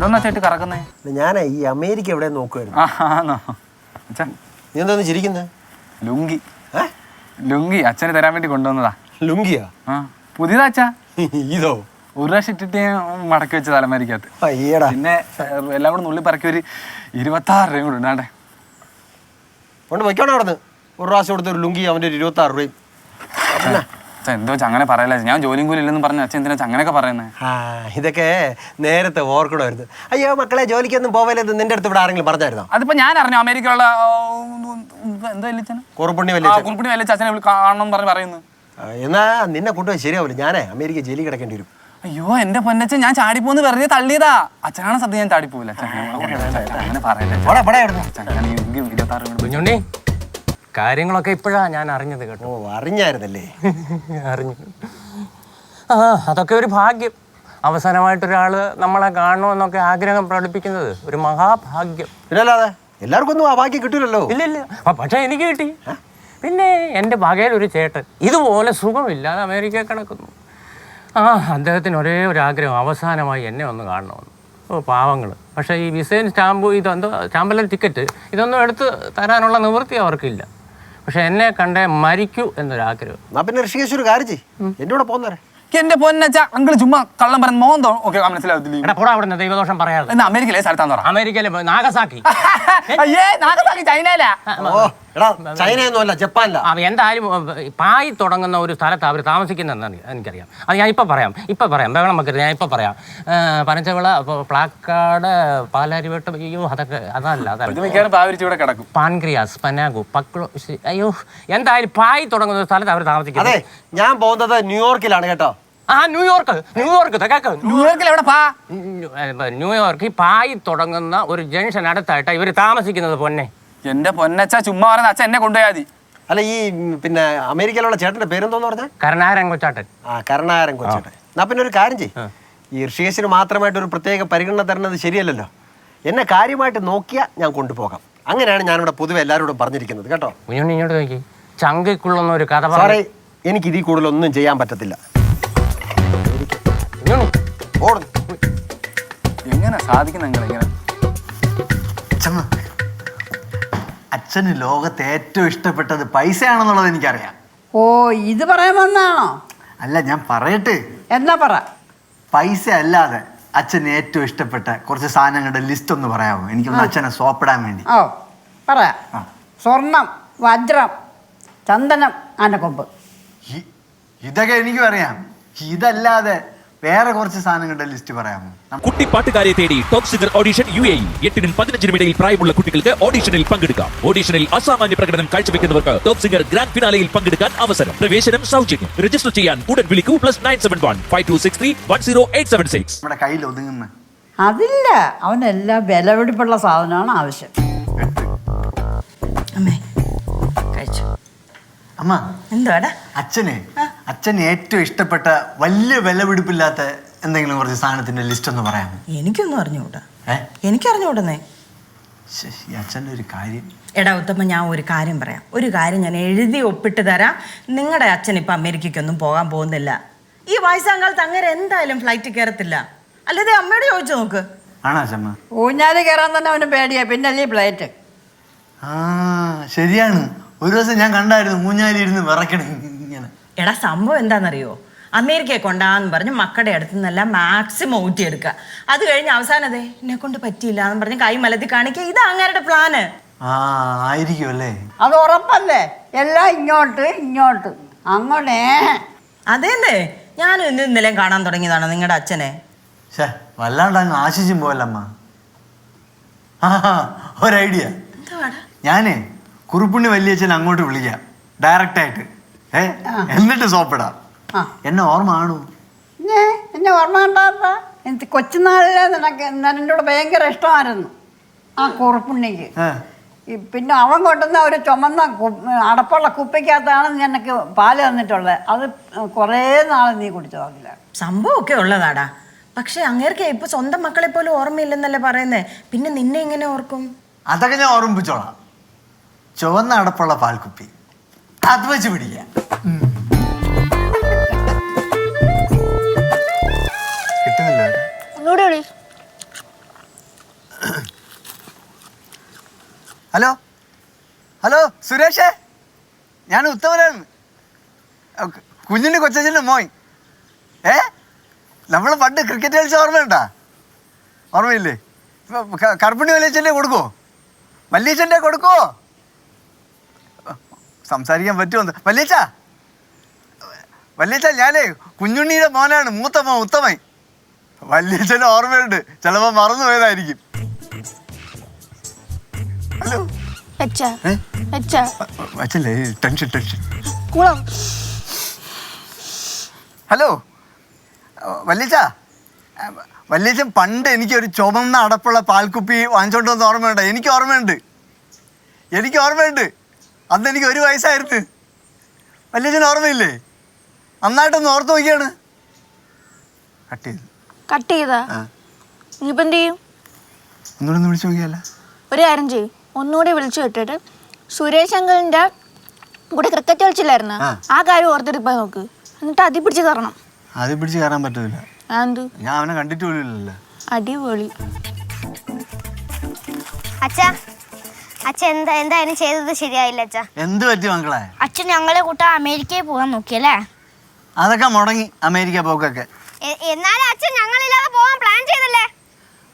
എന്തോന്നാ ചേട്ടി കറക്കുന്നേ? ഞാനേ ഈ അമേരിക്ക എവിടെ നോക്കുവായിരുന്നു. നീ എന്താന്ന് ചിരിക്കുന്നേ? ലുങ്കി ലുങ്കി അച്ഛന് തരാൻ വേണ്ടി കൊണ്ടുവന്നതാ. ലുങ്കിയാ? പുതിയതാ അച്ഛാ. ഇതോ? ഒരു പ്രാവശ്യം ഇട്ടിട്ട് മടക്കി വെച്ച തലമാരിക്കകത്ത്. പിന്നെ എല്ലാം കൂടെ നുള്ളി പറക്കി ഒരു 26 രൂപയും കൂടെ ഉണ്ടാണ്ടേ കൊണ്ട് വയ്ക്കണോ നടന്ന്. ഒരു പ്രാവശ്യം കൊടുത്ത ഒരു ലുങ്കി അവൻ്റെ 26 രൂപയും. എന്തോ അങ്ങനെ പറയല, ഞാൻ ജോലിയും കൂലി ഇല്ലെന്ന് പറഞ്ഞ അച്ഛൻ എന്തിനാ അങ്ങനെയൊക്കെ പറയുന്നത്? ഇതൊക്കെ നേരത്തെ ഓർക്കണമായിരുന്നു. അയ്യോ മക്കളെ ജോലിക്കൊന്നും പോവല്ലെന്ന് നിന്റെ അടുത്ത് ഇവിടെ ആരെങ്കിലും പറഞ്ഞായിരുന്നോ? അതിപ്പോ ഞാൻ അറിഞ്ഞു അമേരിക്കയിലുള്ള എന്താ കുറുപ്പുണ്ണി വലിയ അച്ഛനെ കാണണം പറയുന്നു. എന്നാ നിന്നെ കൊണ്ടുപോയി ശരിയാവില്ല. ഞാനേ അമേരിക്ക ജയിലിൽ കിടക്കേണ്ടി വരും. അയ്യോ എന്റെ പൊന്നച്ഛൻ, ഞാൻ ചാടിപ്പോന്ന് വെറുതെ തള്ളിയതാ. അച്ഛനാണ് സത്യം, ഞാൻ ചാടിപ്പോവില്ല. അങ്ങനെ പറയല്ലേ. കാര്യങ്ങളൊക്കെ ഇപ്പോഴാ ഞാൻ അറിഞ്ഞത് കേട്ടോ. അറിഞ്ഞായിരുന്നല്ലേ? അറിഞ്ഞു. അതൊക്കെ ഒരു ഭാഗ്യം. അവസാനമായിട്ടൊരാള് നമ്മളെ കാണണമെന്നൊക്കെ ആഗ്രഹം പ്രകടിപ്പിക്കുന്നത് ഒരു മഹാഭാഗ്യം. പിന്നല്ലാതെ എല്ലാവർക്കും ഒന്നും ആ ഭാഗ്യം കിട്ടൂലല്ലോ. ഇല്ലില്ല, പക്ഷെ എനിക്ക് കിട്ടി. പിന്നെ എൻ്റെ വകയിൽ ഒരു ചേട്ടൻ ഇതുപോലെ സുഖമില്ലാതെ അമേരിക്ക കിടക്കുന്നു. അദ്ദേഹത്തിന് ഒരേ ഒരു ആഗ്രഹം, അവസാനമായി എന്നെ ഒന്ന് കാണണമെന്ന്. പാവങ്ങൾ. പക്ഷേ ഈ വിസയും സ്റ്റാമ്പ് ഇതെന്തോ സ്റ്റാമ്പെല്ലാം ടിക്കറ്റ് ഇതൊന്നും എടുത്ത് തരാനുള്ള നിവൃത്തി അവർക്കില്ല. പക്ഷെ എന്നെ കണ്ടേ മരിക്കൂ എന്നൊരാഗ്രഹം. പിന്നെ ഋഷികേശ് ഒരു കാര്യം ചെയ്യ്, എൻ്റെ കൂടെ പോകുന്നവരെ. എന്റെ പൊന്നച്ച അങ്കിള് ചുമ്മാ കള്ളം പറഞ്ഞ മോന്തോ ഒക്കെ മനസ്സിലാവത്തില്ല. അവിടെ ദൈവദോഷം പറയാതെ. അമേരിക്കയിലെ സ്ഥലത്താന്ന് പറ. അമേരിക്കയിലെ നാഗസാക്കി. നാഗസാക്കി ചൈനയിലാ? ചൈനയൊന്നുമല്ല, ജപ്പാനിലാ. എന്തായാലും പായി തുടങ്ങുന്ന ഒരു സ്ഥലത്ത് അവർ താമസിക്കുന്നതെന്ന് എനിക്കറിയാം. അത് ഞാൻ ഇപ്പം പറയാം ബഹളം വെക്കരുത്, ഞാൻ ഇപ്പം പറയാം. പനച്ചവിള, പ്ലാക്കാട്, പാലാരിവട്ടം. അയ്യോ അതൊക്കെ അതല്ല, പാൻക്രിയാസ്, പനാഗു, പക്ലോ. അയ്യോ എന്തായാലും പായി തുടങ്ങുന്ന ഒരു സ്ഥലത്ത് അവർ താമസിക്കുന്നത്. ഞാൻ പോകുന്നത് ന്യൂയോർക്കിലാണ് കേട്ടോ. ന്യൂയോർക്ക് ന്യൂയോർക്ക് ഈ പായി തുടങ്ങുന്ന ഒരു ജംഗ്ഷൻ അടുത്തായിട്ടാണ് ഇവർ താമസിക്കുന്നത്. പൊന്നെ എന്റെ പൊന്നച്ച ചുമ്മാ പറയുന്ന അച്ഛൻ എന്നെ കൊണ്ടുപോയാതി. അല്ല ഈ പിന്നെ അമേരിക്കയിലുള്ള ചേട്ടന്റെ പേരെന്തോന്ന് പറഞ്ഞ? കരുണാകരൻ കൊച്ചാട്ടൻ. കരുണാകരൻ കൊച്ചാട്ടൻ. എന്നാ പിന്നെ ഒരു കാര്യം ചെയ്യ്, ഈ ഋഷികേശിന് മാത്രമായിട്ട് ഒരു പ്രത്യേക പരിഗണന തരുന്നത് ശരിയല്ലല്ലോ. എന്നെ കാര്യമായിട്ട് നോക്കിയാൽ ഞാൻ കൊണ്ടുപോകാം. അങ്ങനെയാണ് ഞാനിവിടെ പൊതുവെ എല്ലാവരോടും പറഞ്ഞിരിക്കുന്നത് കേട്ടോ. ഇങ്ങോട്ട് നോക്കി, ചങ്കിക്കുള്ളുന്ന ഒരു കഥ. സാറേ എനിക്ക് ഇതിൽ കൂടുതലൊന്നും ചെയ്യാൻ പറ്റത്തില്ല. എങ്ങനെ സാധിക്കുന്ന അച്ഛന് ലോകത്ത് ഏറ്റവും ഇഷ്ടപ്പെട്ടത് പൈസയാണെന്നുള്ളത് എനിക്കറിയാം. ഇത് പറയാൻ വന്നാണോ? അല്ല, ഞാൻ പറയട്ടെ. എന്നാ പറ. പൈസ അല്ലാതെ അച്ഛന് ഏറ്റവും ഇഷ്ടപ്പെട്ട കുറച്ച് സാധനങ്ങളുടെ ലിസ്റ്റ് ഒന്ന് പറയാമോ? എനിക്കൊന്ന് അച്ഛനെ സോപ്പിടാൻ വേണ്ടി. പറയാം. സ്വർണം, വജ്രം, ചന്ദനം, ആനക്കൊമ്പ്. ഇതൊക്കെ എനിക്കും അറിയാം. ഇതല്ലാതെ വേറെ കുറച്ച് സാധനങ്ങളുടെ ലിസ്റ്റ് പറയാമോ? കുട്ടി പാട്ടുകാരെ തേടി ടോപ്പ് സിംഗർ ഓഡിഷൻ UAE. 8-നും 15-നും ഇടയിൽ പ്രായമുള്ള കുട്ടികൾക്ക് ഓഡിഷനിൽ പങ്കെടുക്കാം. ഓഡിഷനിൽ അസാമാന്യ പ്രകടനം കാഴ്ചവെക്കുന്നവർക്ക് ടോപ്പ് സിംഗർ ഗ്രാൻഡ് ഫിനാലയിൽ പങ്കെടുക്കാൻ അവസരം. പ്രവേശനം സൗജന്യം. രജിസ്റ്റർ ചെയ്യാൻ ഉടൻ വിളിക്കൂ. +971 5263 10876. നമ്മുടെ കയ്യിൽ ഒതുങ്ങുന്ന അതില്ല, അവനെല്ലാം വിലപിടിപ്പുള്ള സാധനമാണ് ആവശ്യം. അമ്മേ കഴിച്ചു. അമ്മ എന്താടാ അച്ഛന് ഏറ്റവും ഇഷ്ടപ്പെട്ട വലിയ വിലപിടിപ്പില്ലാത്ത എന്തെങ്കിലും കുറച്ച് സാധനത്തിന്റെ ലിസ്റ്റ് ഒന്ന് പറയാമോ? എനിക്കൊന്നും അറിഞ്ഞുകൂടാ. എനിക്കറിഞ്ഞുകൂടന്നേ. അച്ഛൻ്റെ ഒരു കാര്യം. എടാ ഉത്തമ, ഞാൻ ഒരു കാര്യം പറയാം. ഒരു കാര്യം ഞാൻ എഴുതി ഒപ്പിട്ട് തരാം. നിങ്ങളുടെ അച്ഛൻ ഇപ്പം അമേരിക്കയ്ക്കൊന്നും പോകാൻ പോകുന്നില്ല. ഈ വയസ്സാങ്കാലത്ത് അങ്ങനെ എന്തായാലും ഫ്ലൈറ്റ് കയറത്തില്ല. അല്ലാതെ അമ്മയോട് ചോദിച്ചു നോക്ക്. ആണോ അച്ഛമ്മ? ഊഞ്ഞാല് കയറാൻ തന്നെ അവന് പേടിയാ, പിന്നല്ലേ ഫ്ലൈറ്റ്. ശരിയാണ്. ഒരു ദിവസം ഞാൻ കണ്ടായിരുന്നു ഊഞ്ഞാലിരുന്ന് വിറക്കണം ഇങ്ങനെ. എടാ സംഭവം എന്താണെന്നറിയോ? അമേരിക്കയെ കൊണ്ടാന്ന് പറഞ്ഞ് മക്കളുടെ അടുത്ത് നിന്നെല്ലാം മാക്സിമം ഊറ്റിയെടുക്കുക. അത് കഴിഞ്ഞ് അവസാനതേ എന്നെ കൊണ്ട് പറ്റിയില്ല എന്ന് പറഞ്ഞ് കൈ മലത്തി കാണിക്കുക. ഇത് അങ്ങേരുടെ പ്ലാന് ആയിരിക്കും അല്ലേ? അത് ഉറപ്പല്ലേ? എല്ലാം ഇങ്ങോട്ട് അങ്ങോട്ടേ. അതേന്നേ, ഞാനും ഇന്നലെയും കാണാൻ തുടങ്ങിയതാണോ നിങ്ങളുടെ അച്ഛനെ? വല്ലാണ്ട് അങ്ങ് ആശിച്ചും പോവല്ലമ്മ. ഒരു ഐഡിയ. ഞാനേ കുറുപ്പുണ്ണി വലിയച്ഛൻ അങ്ങോട്ട് വിളിക്കാം ഡയറക്റ്റായിട്ട്. എന്നിട്ട് സോപ്പിടാം. എന്നെ ഓർമ്മ ആണോ? എന്നെ ഓർമ്മ ഉണ്ടാകുക. എനിക്ക് കൊച്ചുനാളിലെ എൻ്റെ കൂടെ ഭയങ്കര ഇഷ്ടമായിരുന്നു ആ കുറുപ്പുണ്ണിക്ക്. പിന്നെ അവൻ കൊണ്ടുവന്ന ഒരു ചുമന്ന അടപ്പുള്ള കുപ്പിക്കകത്താണ് എനിക്ക് പാല് തന്നിട്ടുള്ളത്. അത് കുറേ നാൾ നീ കുടിച്ചതാകില്ല. സംഭവമൊക്കെ ഉള്ളതാടാ. പക്ഷെ അങ്ങേർക്ക് ഇപ്പൊ സ്വന്തം മക്കളെ പോലും ഓർമ്മയില്ലെന്നല്ലേ പറയുന്നേ. പിന്നെ നിന്നെ എങ്ങനെ ഓർക്കും? അതൊക്കെ ഞാൻ ഓർമ്മിപ്പിച്ചോളാം. ചുവന്ന അടപ്പുള്ള പാൽക്കുപ്പി അത് വെച്ച് പിടിക്കാം. കിട്ടുന്നില്ല. ഹലോ ഹലോ സുരേഷേ, ഞാൻ ഉത്തമനാണ്, കുഞ്ഞിൻ്റെ കൊച്ചച്ഛൻ്റെ മോൻ. നമ്മൾ പണ്ട് ക്രിക്കറ്റ് കളിച്ച ഓർമ്മയുണ്ടാ? ഓർമ്മയില്ലേ? കറുപ്പുണ്ണി വലിയച്ഛൻ്റെ കൊടുക്കുമോ? വല്യച്ഛൻ്റെ കൊടുക്കുമോ? സംസാരിക്കാൻ പറ്റുമോ? വല്യച്ഛ ഞാനേ കുഞ്ഞുണ്ണിയുടെ മോനാണ്, മൂത്ത മോൻ ഉത്തമൻ. വല്യച്ഛൻ്റെ ഓർമ്മയുണ്ട്, ചിലപ്പോൾ മറന്നു പോയതായിരിക്കും. Hello അച്ഛല്ലേ, tension. ഹലോ വല്യച്ഛൻ പണ്ട് എനിക്കൊരു ചുമന്ന അടപ്പുള്ള പാൽക്കുപ്പി വാങ്ങിച്ചോണ്ട് വന്ന ഓർമ്മയുണ്ട്. എനിക്ക് ഓർമ്മയുണ്ട്. അന്ന് എനിക്ക് 1 വയസ്സായിരുന്നു. വല്യച്ഛന് ഓർമ്മയില്ലേ? നന്നായിട്ടൊന്ന് ഓർത്ത് നോക്കിയാണ്. കട്ട് ചെയ്താ ഇനിയിപ്പോൾ എന്ത് ചെയ്യും? ഒന്നുകൂടെ വിളിച്ചു നോക്കിയല്ല. ഒരു കാര്യം ചെയ്യും, ഒന്നുകൂടി വിളിച്ചു വിട്ടിട്ട് സുരേഷ് അങ്കിളിന്റെ കൂടെ ക്രിക്കറ്റ് കളിച്ചില്ലായിരുന്ന ആ കാര്യം ഓർത്തിട്ട് പോയി നോക്ക്. എന്നിട്ട് അതി പിടിച്ച് കയറണം. അത് പിടിച്ച് കയറാൻ പറ്റില്ല. എന്ത്? ഞാൻ അവനെ കണ്ടിട്ട് പോലില്ലല്ലോ. അടിപൊളി. അച്ഛൻ എന്തായാലും ചെയ്തത് ശരിയായില്ല അച്ഛാ. എന്ത് പറ്റി മക്കളെ? അച്ഛൻ ഞങ്ങളെ കൂട്ടാൻ അമേരിക്കയിൽ പോകാൻ നോക്കിയല്ലേ? അതൊക്കെ മുടങ്ങി, അമേരിക്ക പോക്കൊക്കെ. എന്നാലും അച്ഛൻ ഞങ്ങളില്ലാതെ പോകാൻ പ്ലാൻ ചെയ്തല്ലേ?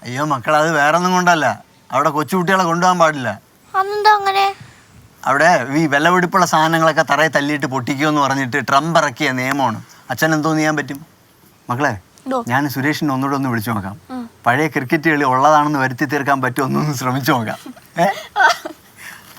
അയ്യോ മക്കളെ, അത് വേറെ ഒന്നും കൊണ്ടല്ല. അവിടെ കൊച്ചുകുട്ടികളെ കൊണ്ടുപോകാൻ പാടില്ല. അതെന്താ അങ്ങനെ? അവിടെ ഈ വിലപിടിപ്പുള്ള സാധനങ്ങളൊക്കെ തറയെ തല്ലിയിട്ട് പൊട്ടിക്കുമെന്ന് പറഞ്ഞിട്ട് ട്രംപ് ഇറക്കിയ നിയമമാണ്. അച്ഛൻ എന്തോ ചെയ്യാൻ പറ്റും? മക്കളെ, ഞാൻ സുരേഷിനെ ഒന്നുകൂടെ ഒന്ന് വിളിച്ചു നോക്കാം. പഴയ ക്രിക്കറ്റ് കളി ഉള്ളതാണെന്ന് വരുത്തി തീർക്കാൻ പറ്റുമോ? ഒന്നൊന്ന് ശ്രമിച്ചു നോക്കാം.